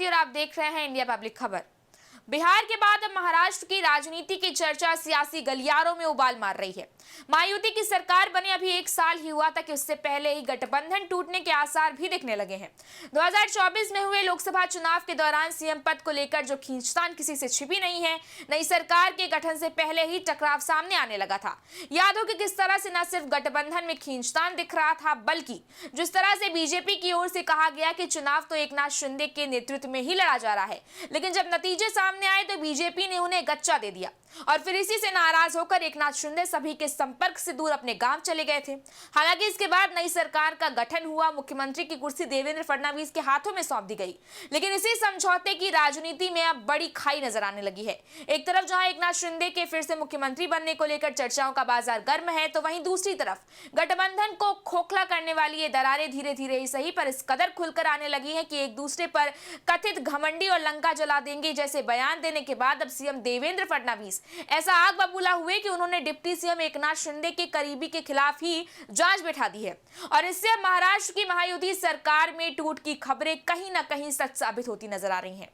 और आप देख रहे हैं इंडिया पब्लिक खबर। बिहार के बाद अब महाराष्ट्र की राजनीति की चर्चा सियासी गलियारों में उबाल मार रही है। महायुति की सरकार बने अभी 1 साल ही हुआ था कि उससे पहले ही गठबंधन टूटने के आसार भी दिखने लगे हैं। 2024 में हुए लोकसभा चुनाव के दौरान सीएम पद को लेकर जो खींचतान किसी से छिपी नहीं है, नई सरकार के गठन से पहले ही टकराव सामने आने लगा था। याद हो कि किस तरह से न सिर्फ गठबंधन में खींचतान दिख रहा था, बल्कि जिस तरह से बीजेपी की ओर से कहा गया कि चुनाव तो एकनाथ शिंदे के नेतृत्व में ही लड़ा जा रहा है, लेकिन जब नतीजे सामने आए तो बीजेपी ने उन्हें गच्चा दे दिया और फिर इसी से नाराज होकर एकनाथ शिंदे सभी के संपर्क से दूर अपने गांव चले गए थे। हालांकि इसके बाद नई सरकार का गठन हुआ, मुख्यमंत्री की कुर्सी देवेंद्र फडणवीस के हाथों में सौंप दी गई, लेकिन इसी समझौते की राजनीति में अब बड़ी खाई नजर आने लगी है। एक तरफ जहां एकनाथ शिंदे के फिर से मुख्यमंत्री बनने को लेकर चर्चाओं का बाजार गर्म है, तो वहीं दूसरी तरफ गठबंधन को खोखला करने वाली ये दरारें धीरे धीरे ही सही पर इस कदर खुलकर आने लगी है कि एक दूसरे पर कथित घमंडी और लंका जला देंगे जैसे बयान देने के बाद अब सीएम देवेंद्र फडणवीस ऐसा आग बबूला हुए कि उन्होंने डिप्टी सीएम एकनाथ शिंदे के करीबी के खिलाफ ही जांच बैठा दी है और इससे अब महाराष्ट्र की महायुति सरकार में टूट की खबरें कहीं ना कहीं सच साबित होती नजर आ रही हैं।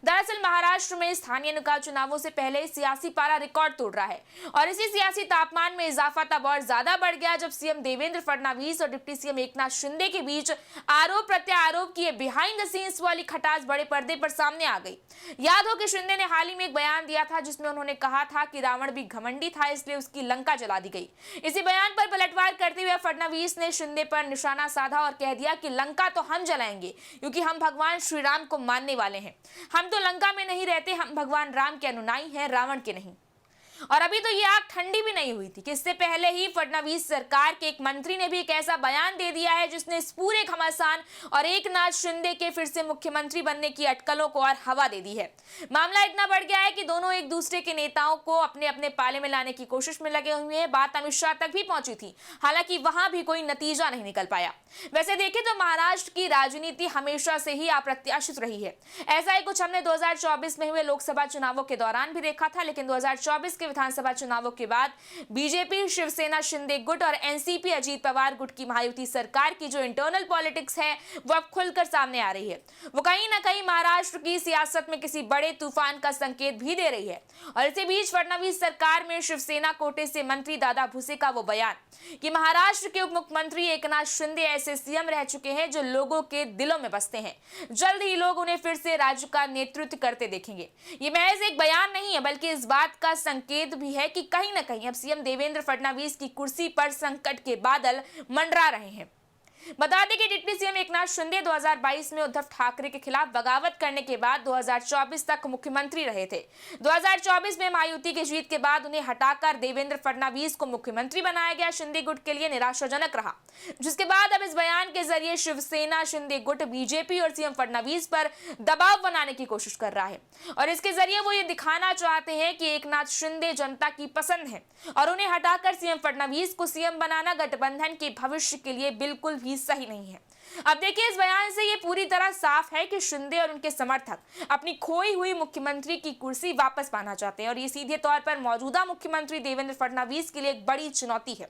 दरअसल महाराष्ट्र में स्थानीय निकाय चुनावों से पहले सियासी पारा रिकॉर्ड तोड़ रहा है और इसी सियासी तापमान में इजाफा तब और ज्यादा बढ़ गया जब सीएम देवेंद्र फडणवीस और डिप्टी सीएम एकनाथ शिंदे के बीच आरोप प्रत्यारोप की बिहाइंड द सीन्स वाली खटास बड़े पर्दे पर सामने आ गई। याद हो कि शिंदे ने हाल ही में एक बयान दिया था जिसमें उन्होंने कहा था कि रावण भी घमंडी था, इसलिए उसकी लंका जला दी गई। इसी बयान पर पलटवार करते हुए फडणवीस ने शिंदे पर निशाना साधा और कह दिया कि लंका तो हम जलाएंगे क्योंकि हम भगवान श्री राम को मानने वाले हैं। हम तो लंका में नहीं रहते, हम भगवान राम के अनुयायी हैं, रावण के नहीं। और अभी तो ये आग ठंडी भी नहीं हुई थी कि इससे पहले ही फडणवीस सरकार के एक मंत्री ने भी एक ऐसा बयान दे दिया है जिसने इस पूरे घमासान और एकनाथ शिंदे के फिर से मुख्यमंत्री बनने की अटकलों को और हवा दे दी है। मामला इतना बढ़ गया है कि दोनों एक दूसरे के नेताओं को अपने अपने पाले में लाने की कोशिश में लगे हुए हैं। बात अमित शाह तक भी पहुंची थी, हालांकि वहां भी कोई नतीजा नहीं निकल पाया। वैसे देखें तो महाराष्ट्र की राजनीति हमेशा से ही अप्रत्याशित रही है। ऐसा ही कुछ हमने 2024 में हुए लोकसभा चुनावों के दौरान भी देखा था, लेकिन 2024 के विधानसभा चुनावों के बाद बीजेपी, शिवसेना शिंदे गुट और एनसीपी अजीत पवार गुट की महायुति सरकार की जो इंटरनल पॉलिटिक्स है वो अब खुलकर सामने आ रही है। वो कहीं ना कहीं महाराष्ट्र की सियासत में किसी बड़े तूफान का संकेत भी दे रही है। और इसी बीच फडणवीस सरकार में शिवसेना कोटे से मंत्री दादा भुसे का वो बयान कि महाराष्ट्र के उप मुख्यमंत्री एकनाथ शिंदे ऐसे सीएम रह चुके हैं जो लोगों के दिलों में बसते हैं, जल्द ही लोग उन्हें फिर से राज्य का नेतृत्व करते देखेंगे। ये महज एक बयान नहीं है, बल्कि इस बात का संकेत भी है कि कहीं ना कहीं अब सीएम देवेंद्र फडणवीस की कुर्सी पर संकट के बादल मंडरा रहे हैं। बता दें कि डिप्टी सीएम एकनाथ शिंदे 2022 में उद्धव ठाकरे के खिलाफ बगावत करने के बाद 2024 तक मुख्यमंत्री रहे थे। 2024 में महायुति की जीत के बाद उन्हें हटाकर देवेंद्र फडणवीस को मुख्यमंत्री बनाया गया। शिंदे गुट के लिए निराशाजनक रहा, जिसके बाद अब इस बयान के जरिए शिवसेना, शिंदे गुट, बीजेपी और सीएम फडणवीस पर दबाव बनाने की कोशिश कर रहा है और इसके जरिए वो ये दिखाना चाहते हैं कि एकनाथ शिंदे जनता की पसंद है और उन्हें हटाकर सीएम फडणवीस को सीएम बनाना गठबंधन के भविष्य के लिए बिल्कुल भी सही नहीं है। अब देखिए, इस बयान से ये पूरी तरह साफ है कि शिंदे और उनके समर्थक अपनी खोई हुई मुख्यमंत्री की कुर्सी वापस पाना चाहते हैं और ये सीधे तौर पर मौजूदा मुख्यमंत्री देवेंद्र फडणवीस के लिए एक बड़ी चुनौती है।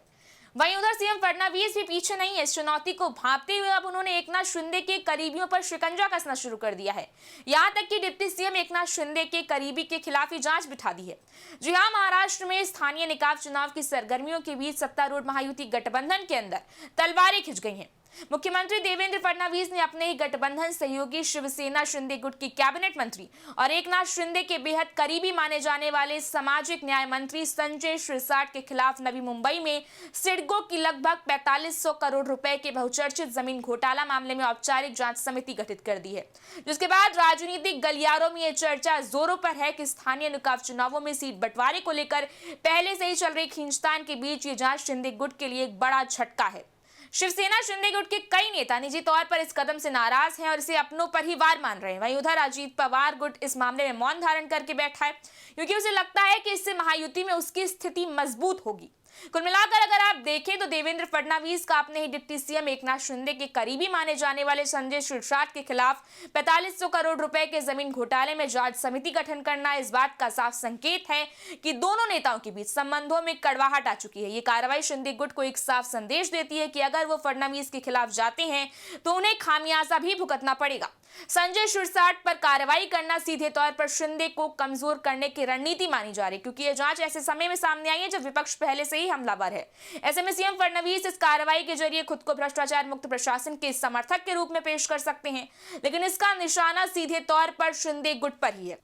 वहीं उधर सीएम फडणवीस भी पीछे नहीं है। इस चुनौती को भांपते हुए अब उन्होंने एकनाथ शिंदे के करीबियों पर शिकंजा कसना शुरू कर दिया है। यहां तक कि डिप्टी सीएम एकनाथ शिंदे के करीबी के खिलाफ ही जांच बिठा दी है। जी हां, महाराष्ट्र में स्थानीय निकाय चुनाव की सरगर्मियों के बीच सत्तारूढ़ महायुति गठबंधन के अंदर तलवारें खिंच गई हैं। मुख्यमंत्री देवेंद्र फडणवीस ने अपने ही गठबंधन सहयोगी शिवसेना शिंदे गुट की कैबिनेट मंत्री और एकनाथ शिंदे के बेहद करीबी माने जाने वाले सामाजिक न्याय मंत्री संजय शिरसाट के खिलाफ नवी मुंबई में सिडको की लगभग 4500 करोड़ रुपए के बहुचर्चित जमीन घोटाला मामले में औपचारिक जांच समिति गठित कर दी है, जिसके बाद राजनीतिक गलियारों में यह चर्चा जोरों पर है कि स्थानीय निकाय चुनावों में सीट बंटवारे को लेकर पहले से ही चल रही खींचतान के बीच ये जांच शिंदे गुट के लिए एक बड़ा झटका है। शिवसेना शिंदे गुट के कई नेता निजी तौर पर इस कदम से नाराज हैं और इसे अपनों पर ही वार मान रहे हैं। वहीं उधर अजीत पवार गुट इस मामले में मौन धारण करके बैठा है क्योंकि उसे लगता है कि इससे महायुति में उसकी स्थिति मजबूत होगी। कुल मिलाकर अगर आप देखें तो देवेंद्र फडणवीस का अपने ही डिप्टी सीएम एकनाथ शिंदे के करीबी माने जाने वाले संजय शिरसाट के खिलाफ 4500 करोड़ रुपए के जमीन घोटाले में जांच समिति गठन करना इस बात का साफ संकेत है कि दोनों नेताओं के बीच संबंधों में कड़वाहट आ चुकी है। ये कार्रवाई शिंदे गुट को एक साफ संदेश देती है कि अगर वो फडणवीस के खिलाफ जाते हैं तो उन्हें खामियाजा भी भुगतना पड़ेगा। संजय शिरसाट पर कार्रवाई करना सीधे तौर पर शिंदे को कमजोर करने की रणनीति मानी जा रही, क्योंकि यह जांच ऐसे समय में सामने आई है जब विपक्ष पहले से ही हमलावर है। ऐसे में सीएम फडणवीस इस कार्रवाई के जरिए खुद को भ्रष्टाचार मुक्त प्रशासन के समर्थक के रूप में पेश कर सकते हैं, लेकिन इसका निशाना सीधे तौर पर शिंदे गुट पर ही है।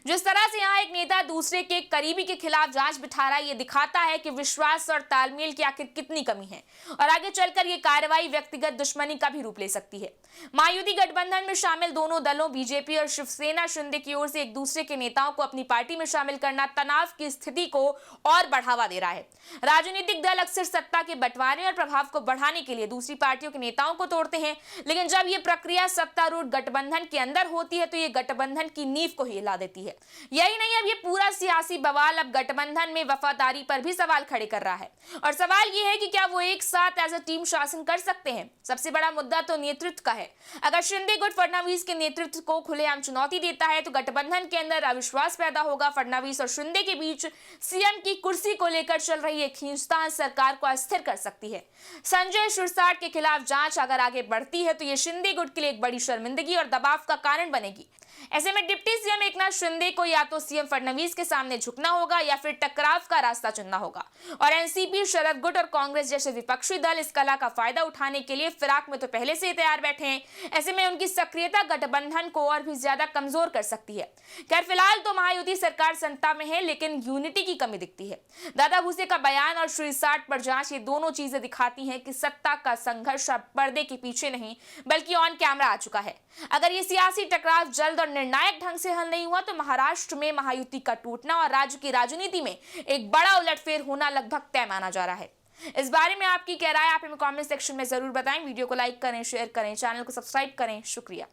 जिस तरह से यहाँ एक नेता दूसरे के करीबी के खिलाफ जांच बिठा रहा है, ये दिखाता है कि विश्वास और तालमेल की आखिर कितनी कमी है, और आगे चलकर ये कार्रवाई व्यक्तिगत दुश्मनी का भी रूप ले सकती है। महायुति गठबंधन में शामिल दोनों दलों बीजेपी और शिवसेना शिंदे की ओर से एक दूसरे के नेताओं को अपनी पार्टी में शामिल करना तनाव की स्थिति को और बढ़ावा दे रहा है। राजनीतिक दल अक्सर सत्ता के बंटवारे और प्रभाव को बढ़ाने के लिए दूसरी पार्टियों के नेताओं को तोड़ते हैं, लेकिन जब ये प्रक्रिया सत्तारूढ़ गठबंधन के अंदर होती है तो ये गठबंधन की नींव को हिला देती है। यही नहीं, अब ये पूरा सियासी बवाल अब गठबंधन में वफादारी पर भी सवाल खड़े कर रहा है, और सवाल ये है कि क्या वो एक साथ एज अ टीम शासन कर सकते हैं। सबसे बड़ा मुद्दा तो नेतृत्व का है। अगर शिंदे गुट फडणवीस के नेतृत्व को खुलेआम चुनौती देता है तो गठबंधन के अंदर अविश्वास पैदा होगा। फडणवीस और शिंदे के बीच सीएम की कुर्सी को लेकर चल रही एक खींचतान सरकार को अस्थिर कर सकती है। संजय शिरसाट के खिलाफ जांच अगर आगे बढ़ती है तो ये शिंदे गुट के लिए एक बड़ी शर्मिंदगी और दबाव का कारण बनेगी। ऐसे में डिप्टी सीएम एकनाथ शिंदे को या तो सीएम फडणवीस के सामने झुकना होगा या फिर टकराव का रास्ता चुनना होगा, और एनसीपी, शरद गुट और कांग्रेस जैसे विपक्षी दल इस कला का फायदा उठाने के लिए फिराक में तो पहले से ही तैयार बैठे हैं। ऐसे में उनकी सक्रियता गठबंधन को और भी ज्यादा कमजोर कर सकती है। खैर, फिलहाल तो महायुति सरकार सत्ता में है, लेकिन यूनिटी की कमी दिखती है। दादा भूसे का बयान और शिरसाट पर जांच, ये दोनों चीजें दिखाती हैं कि सत्ता का संघर्ष अब पर्दे के पीछे नहीं बल्कि ऑन कैमरा आ चुका है। अगर ये सियासी टकराव जल्द और निर्णायक ढंग से हल नहीं हुआ तो महाराष्ट्र में महायुति का टूटना और राज्य की राजनीति में एक बड़ा उलटफेर होना लगभग तय माना जा रहा है। इस बारे में आपकी क्या राय, आप हमें कमेंट सेक्शन में जरूर बताएं। वीडियो को लाइक करें, शेयर करें, चैनल को सब्सक्राइब करें। शुक्रिया।